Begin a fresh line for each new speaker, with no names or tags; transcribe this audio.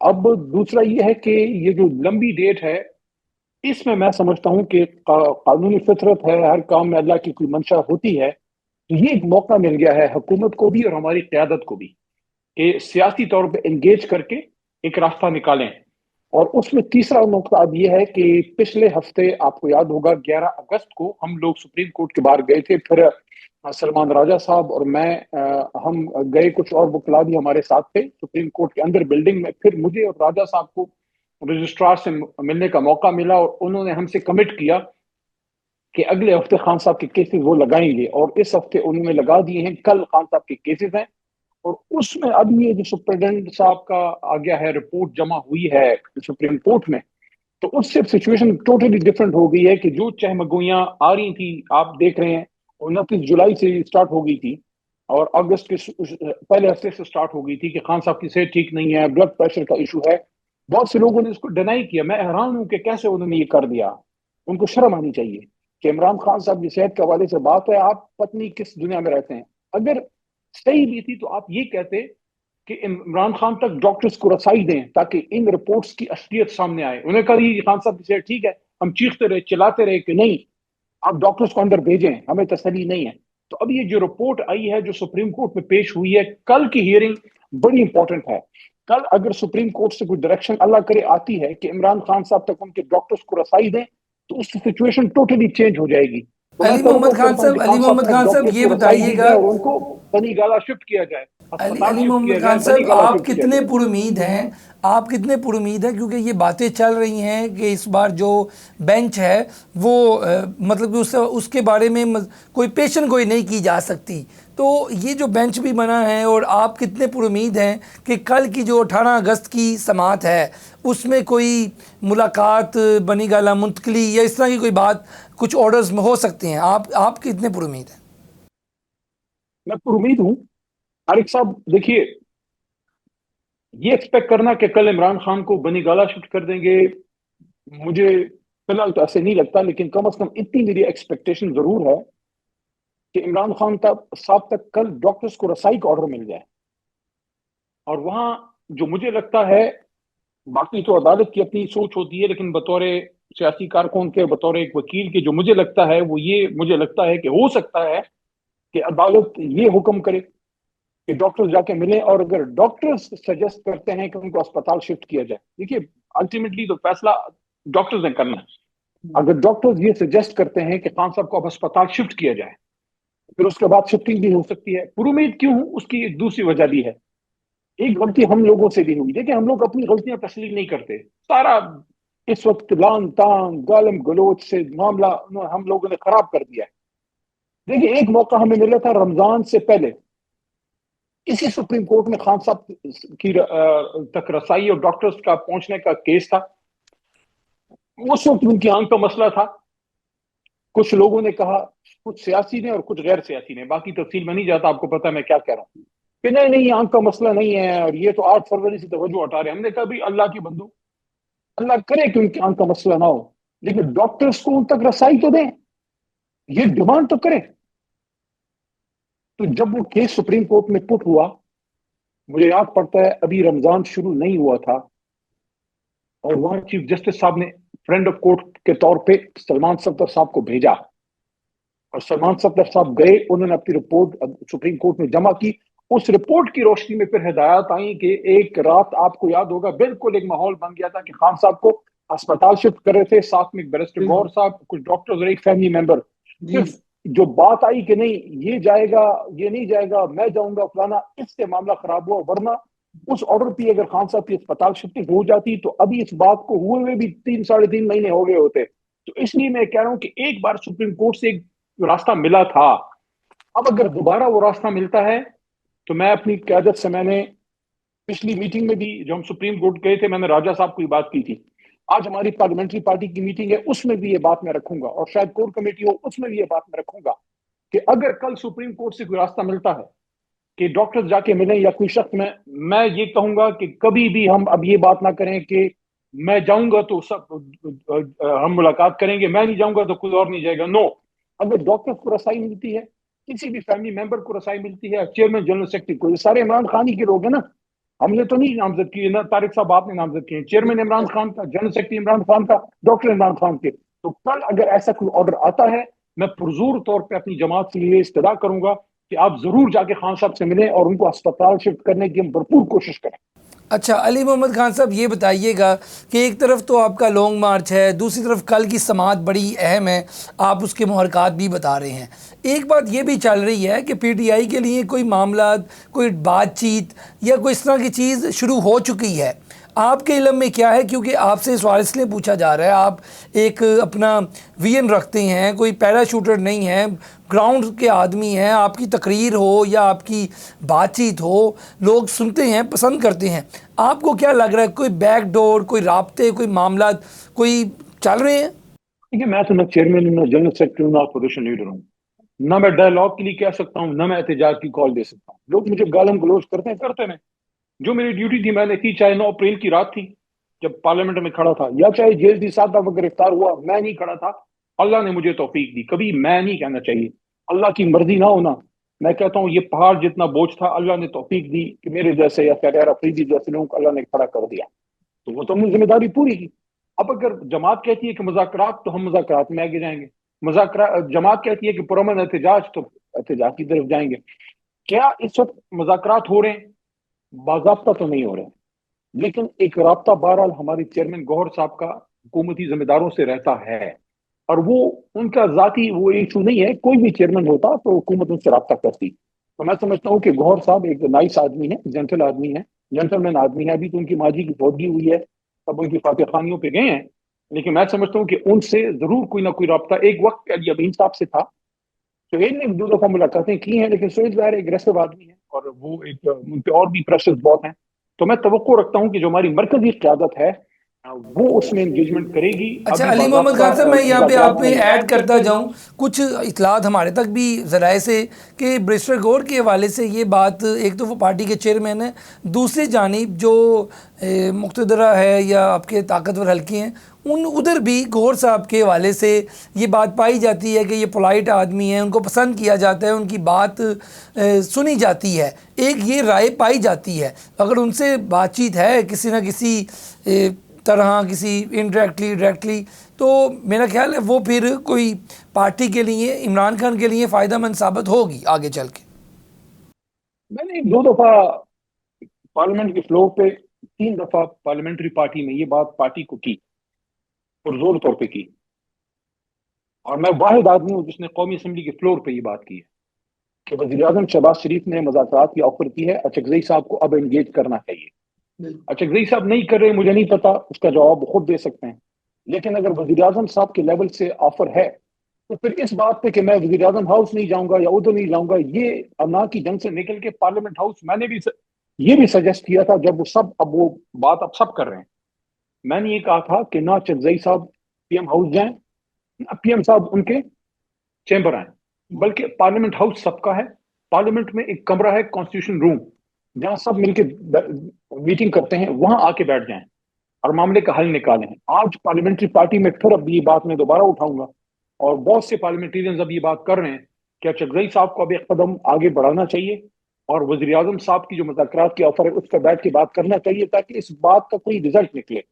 अब दूसरा ये है कि ये जो लंबी डेट है, इसमें मैं समझता हूँ कि कानूनी फितरत है, हर काम में अल्लाह की कोई मंशा होती है। तो ये एक मौका मिल गया है हुकूमत को भी और हमारी क़यादत को भी कि सियासी तौर पे एंगेज करके एक रास्ता निकालें। और उसमें तीसरा नुकता अब ये है कि पिछले हफ्ते आपको याद होगा 11 अगस्त को हम लोग सुप्रीम कोर्ट के बाहर गए थे। फिर सलमान राजा साहब और मैं, हम गए, कुछ और वकला भी हमारे साथ थे सुप्रीम कोर्ट के अंदर बिल्डिंग में। फिर मुझे और राजा साहब को रजिस्ट्रार से मिलने का मौका मिला और उन्होंने हमसे कमिट किया कि अगले हफ्ते खान साहब के केसेस वो लगाएंगे, और इस हफ्ते उन्होंने लगा दिए हैं। कल खान साहब के केसेस हैं और उसमें अब ये जो सुप्रिटेंडेंट साहब का आ गया है, रिपोर्ट जमा हुई है सुप्रीम कोर्ट में, तो उससे सिचुएशन टोटली डिफरेंट हो गई है कि जो चहमगोइयां आ रही थी, आप देख रहे हैं 29 जुलाई से स्टार्ट हो गई थी और अगस्त के पहले हफ्ते से स्टार्ट हो गई थी कि खान साहब की सेहत ठीक नहीं है, ब्लड प्रेशर का इशू है। बहुत से लोगों ने इसको डिनाई किया। मैं हैरान हूं कि कैसे उन्होंने ये कर दिया। उनको शर्म आनी चाहिए कि इमरान खान साहब की सेहत के हवाले से बात है, आप पत्नी किस दुनिया में रहते हैं। अगर सही भी थी तो आप ये कहते कि इमरान खान तक डॉक्टर्स को रसाई दें ताकि इन रिपोर्ट्स की असलियत सामने आए। उन्हें कहा ये खान साहब की सेहत ठीक है, हम चीखते रहे चिल्लाते रहे कि नहीं, आप डॉक्टर्स को अंदर भेजें, हमें तसल्ली नहीं है। तो अब ये जो रिपोर्ट आई है जो सुप्रीम कोर्ट में पेश हुई है, कल की हियरिंग बड़ी इंपॉर्टेंट है। कल अगर सुप्रीम कोर्ट से कोई डायरेक्शन अल्लाह करे आती है कि इमरान खान साहब तक उनके डॉक्टर्स को रसाई दें, तो उसकी सिचुएशन टोटली चेंज हो जाएगी। तो मैं तवक्को करता हूँ कि
अली
खान साहब
मोहम्मद
तक
खान साहब,
डॉक्टर्स
ये
को रसाई दी
बताइएगा,
जाए और उनको बनी गाला शिफ्ट किया जाए,
अली
अस्पताल
अली
शिफ्ट
मोहम्मद
किया जाए,
खान
बनी
साहब,
गाला
आप
शिफ्ट किया
कितने
जाए।
पुरुमीद हैं? आप कितने पुरुमीद हैं, क्योंकि ये बातें चल रही हैं कि इस बार जो बेंच है वो मतलब कि उसके बारे में कोई पेशन गोई नहीं की जा सकती। तो ये जो बेंच भी बना है, और आप कितने पुरुमीद हैं कि कल की जो 18 अगस्त की समाअत है उसमें कोई मुलाकात, बनी गाला मुंतकली या इस तरह की कोई बात, कुछ ऑर्डर्स में हो सकते हैं? आप कितने पुरुमीद हैं?
मैं उम्मीद हूँ। आरिफ साहब देखिए, ये एक्सपेक्ट करना कि कल इमरान खान को बनी गाला शिफ्ट कर देंगे, मुझे फिलहाल तो ऐसे नहीं लगता। लेकिन कम से कम इतनी मेरी एक्सपेक्टेशन जरूर है कि इमरान खान साहब तक कल डॉक्टर्स को रसाई का ऑर्डर मिल जाए। और वहां जो मुझे लगता है, बाकी तो अदालत की अपनी सोच होती है, लेकिन बतौर सियासी कारकुन के, बतौर एक वकील के, जो मुझे लगता है वो ये, मुझे लगता है कि हो सकता है कि अदालत ये हुक्म करे कि डॉक्टर्स जाके मिले, और अगर डॉक्टर्स सजेस्ट करते हैं कि उनको अस्पताल शिफ्ट किया जाए, देखिए अल्टीमेटली तो फैसला डॉक्टर्स ने करना है। अगर डॉक्टर्स ये सजेस्ट करते हैं कि खान साहब को अब अस्पताल शिफ्ट किया जाए, फिर उसके बाद शिफ्टिंग भी हो सकती है। पुरुमेद क्यों हूं, उसकी एक दूसरी वजह भी है। एक गलती हम लोगों से भी हुई। देखिए हम लोग अपनी गलतियां तस्लीम नहीं करते। सारा इस वक्त लान तान गालम गलोच से मामला हम लोगों ने खराब कर दिया है। देखिए एक मौका हमें मिला था रमजान से पहले, इसी सुप्रीम कोर्ट में खान साहब की तक रसाई और डॉक्टर्स का पहुंचने का केस था। उस वक्त उनकी आंख का मसला था। कुछ लोगों ने कहा, कुछ सियासी ने और कुछ गैर सियासी ने, बाकी तफसील में नहीं जाता, आपको पता है मैं क्या कह रहा हूँ, कि नहीं नहीं आंख का मसला नहीं है और ये तो 8 फरवरी से तवज्जो हटा रहे हैं। हमने कहा भाई अल्लाह की बंदू, अल्लाह करे कि उनकी आंख का मसला ना हो, लेकिन डॉक्टर्स को उन तक रसाई तो दें, ये डिमांड तो करें। तो जब वो केस सुप्रीम कोर्ट में पुट हुआ, मुझे याद पड़ता है अभी रमजान शुरू नहीं हुआ था, और वहां चीफ जस्टिस साहब ने फ्रेंड ऑफ कोर्ट के तौर पे सलमान सफदर साहब को भेजा, और सलमान सफदर साहब गए, उन्होंने अपनी रिपोर्ट सुप्रीम कोर्ट में जमा की। उस रिपोर्ट की रोशनी में फिर हिदायत आई कि एक रात आपको याद होगा बिल्कुल एक माहौल बन गया था कि खान साहब को अस्पताल शिफ्ट कर रहे थे, साथ में बैरिस्टर गौर साहब, कुछ डॉक्टर्स और एक फैमिली मेंबर। फिर जो बात आई कि नहीं ये जाएगा, ये नहीं जाएगा, मैं जाऊंगा फलाना, इससे मामला खराब हुआ। वरना उस ऑर्डर पे अगर खान साहब की अस्पताल शिफ्टिंग हो जाती तो अभी इस बात को हुए हुए भी 3 साढ़े 3 महीने हो गए होते। तो इसलिए मैं कह रहा हूं कि एक बार सुप्रीम कोर्ट से एक रास्ता मिला था, अब अगर दोबारा वो रास्ता मिलता है तो मैं अपनी क्यादत से, मैंने पिछली मीटिंग में भी जो हम सुप्रीम कोर्ट गए थे, मैंने राजा साहब को बात की थी। आज हमारी पार्लियामेंट्री पार्टी की मीटिंग है, उसमें भी ये बात मैं रखूंगा, और शायद कोर कमेटी हो उसमें भी ये बात मैं रखूंगा कि अगर कल सुप्रीम कोर्ट से कोई रास्ता मिलता है कि डॉक्टर जाके मिले या कोई शख्स में, मैं ये कहूंगा कि कभी भी हम अब ये बात ना करें कि मैं जाऊंगा तो सब हम मुलाकात करेंगे, मैं नहीं जाऊंगा तो कोई और नहीं जाएगा। नो, अगर डॉक्टर को रसाई मिलती है, किसी भी फैमिली मेंबर को रसाई मिलती है, चेयरमैन जनरल सेक्रेटरी को, ये सारे इमरान खान ही के लोग हैं ना। हमने तो नहीं नामजद किए ना, तारिक साहब आपने नामजद किए, चेयरमैन इमरान खान का, जनरल सेक्रेटरी इमरान खान का, डॉक्टर इमरान खान के। तो कल अगर ऐसा कोई ऑर्डर आता है, मैं पुरजोर तौर पे अपनी जमात से ये इस्तदा करूंगा कि आप जरूर जाके खान साहब से मिलें और उनको अस्पताल शिफ्ट करने की हम भरपूर कोशिश करें।
अच्छा, अली मोहम्मद खान साहब ये बताइएगा कि एक तरफ तो आपका लॉन्ग मार्च है, दूसरी तरफ कल की समाअत बड़ी अहम है, आप उसके मुहरकात भी बता रहे हैं। एक बात ये भी चल रही है कि पीटीआई के लिए कोई मामला, कोई बातचीत या कोई इस तरह की चीज़ शुरू हो चुकी है। आपके इल्म में क्या है? क्योंकि आपसे सवाल इसलिए पूछा जा रहा है, आप एक अपना विजन रखते हैं, कोई पैराशूटर नहीं है, ग्राउंड के आदमी हैं। आपकी तकरीर हो या आपकी बातचीत हो, लोग सुनते हैं, पसंद करते हैं। आपको क्या लग रहा है, कोई बैक डोर, कोई राब्ते, कोई मामला कोई चल रहे हैं?
देखिए, मैं तो ना चेयरमैन हूं, ना जनरल सेक्रेटरी हूं, ना अपोजिशन लीडर हूं, ना मैं डायलॉग के लिए कह सकता हूं, ना मैं एहतजाज की कॉल दे सकता हूं। लोग मुझे गालम गलोच करते हैं, करते रहे। जो मेरी ड्यूटी थी मैंने की, चाहे 9 अप्रैल की रात थी जब पार्लियामेंट में खड़ा था, या चाहे जेल दी साहब का गिरफ्तार हुआ, मैं नहीं खड़ा था। अल्लाह ने मुझे तौफीक दी। कभी मैं नहीं कहना चाहिए, अल्लाह की मर्जी ना होना। मैं कहता हूँ ये पहाड़ जितना बोझ था, अल्लाह ने तौफीक दी कि मेरे जैसे या फैयार अफरीदी जैसे लोगों को अल्लाह ने खड़ा कर दिया। तो वो तो हमने जिम्मेदारी पूरी की। अब अगर जमात कहती है कि मुज़ाकरात, तो हम मुज़ाकरात में आगे जाएंगे। मुज़ाकरा जमात कहती है कि पुरअमन एहतजाज, तो एहतजाज की तरफ जाएंगे। क्या इस वक्त मुज़ाकरात हो रहे हैं? बाज़ाब्ता तो नहीं हो रहे, लेकिन एक राब्ता बहरहाल हमारे चेयरमैन गौहर साहब का हुकूमती जिम्मेदारों से रहता है। और वो उनका जाती वो इशू नहीं है, कोई भी चेयरमैन होता तो हुकूमत उनसे रब्ता करती। तो मैं समझता हूँ कि गौहर साहब एक नाइस आदमी है, जेंटल आदमी है, जेंटलमैन आदमी है। अभी तो उनकी माजी की फौतगी हुई है, अब उनकी फातिह खानियों पे गए हैं। लेकिन मैं समझता हूँ कि उनसे जरूर कोई ना कोई रब्ता एक वक्त अली अमीन साहब से था। सुहेल ने 2 दफा मुलाकातें की हैं, लेकिन सुहेल ज़ाहिर एग्रेसिव आदमी है और वो एक उन पे और भी प्रेशर्स बहुत हैं। तो मैं तवक्को रखता हूँ कि जो हमारी मरकजी क़यादत है वो उसमें एंगेजमेंट करेगी।
अच्छा,
अभी
अली मोहम्मद
बाकायदा
खान साहब, मैं यहाँ पे आप
मुज़ाकरात
में
नहीं है।
ऐड करता जाऊँ, कुछ इतलात हमारे तक भी ज़राए से कि बैरिस्टर गौर के हवाले से ये बात, एक तो वो पार्टी के चेयरमैन हैं, दूसरी जानिब जो मुक़्तदरा है या आपके ताकतवर हल्के हैं, उन उधर भी गौर साहब के हवाले से ये बात पाई जाती है कि ये पोलाइट आदमी हैं, उनको पसंद किया जाता है, उनकी बात सुनी जाती है, एक ये राय पाई जाती है। अगर उनसे बातचीत है किसी न किसी तरह, किसी इनडायरेक्टली डायरेक्टली, तो मेरा ख्याल है वो फिर कोई पार्टी के लिए, इमरान खान के लिए फ़ायदा मंद साबित होगी आगे चल के।
मैंने 2 दफा पार्लियामेंट के फ्लोर पे, 3 दफा पार्लियामेंट्री पार्टी में ये बात पार्टी को की, पुरजोर तौर पे की। और मैं वाहिद आदमी हूँ जिसने कौमी असम्बली के फ्लोर पे ये बात की है कि वज़ीर आज़म शहबाज शरीफ ने मुज़ाकरात की ऑफर की है, अचकज़ई साहब को अब एंगेज करना चाहिए। अचकज़ई साहब नहीं कर रहे, मुझे नहीं पता, उसका जवाब वो खुद दे सकते हैं। लेकिन अगर वज़ीर आज़म साहब के लेवल से ऑफर है, तो फिर इस बात पे कि मैं वज़ीर आज़म हाउस नहीं जाऊंगा या उधर नहीं जाऊंगा, ये अना की जंग से निकल के पार्लियामेंट हाउस, मैंने भी ये भी सजेस्ट किया था जब वो सब, अब वो बात अब सब कर रहे हैं। मैंने ये कहा था कि ना अचकज़ई साहब पीएम हाउस जाएं, ना पीएम साहब उनके चैम्बर आए, बल्कि पार्लियामेंट हाउस सबका है। पार्लियामेंट में एक कमरा है, कॉन्स्टिट्यूशन रूम, जहां सब मिलकर मीटिंग करते हैं, वहां आके बैठ जाएं और मामले का हल निकालें। आज पार्लियामेंट्री पार्टी में फिर अब ये बात मैं दोबारा उठाऊंगा, और बहुत से पार्लियामेंटेरियंस अब ये बात कर रहे हैं कि अचकज़ई साहब को अब एक कदम आगे बढ़ाना चाहिए और वज़ीर आज़म साहब की जो मुज़ाकरात की ऑफर है उस पर बैठ के बात करना चाहिए, ताकि इस बात का कोई रिजल्ट निकले।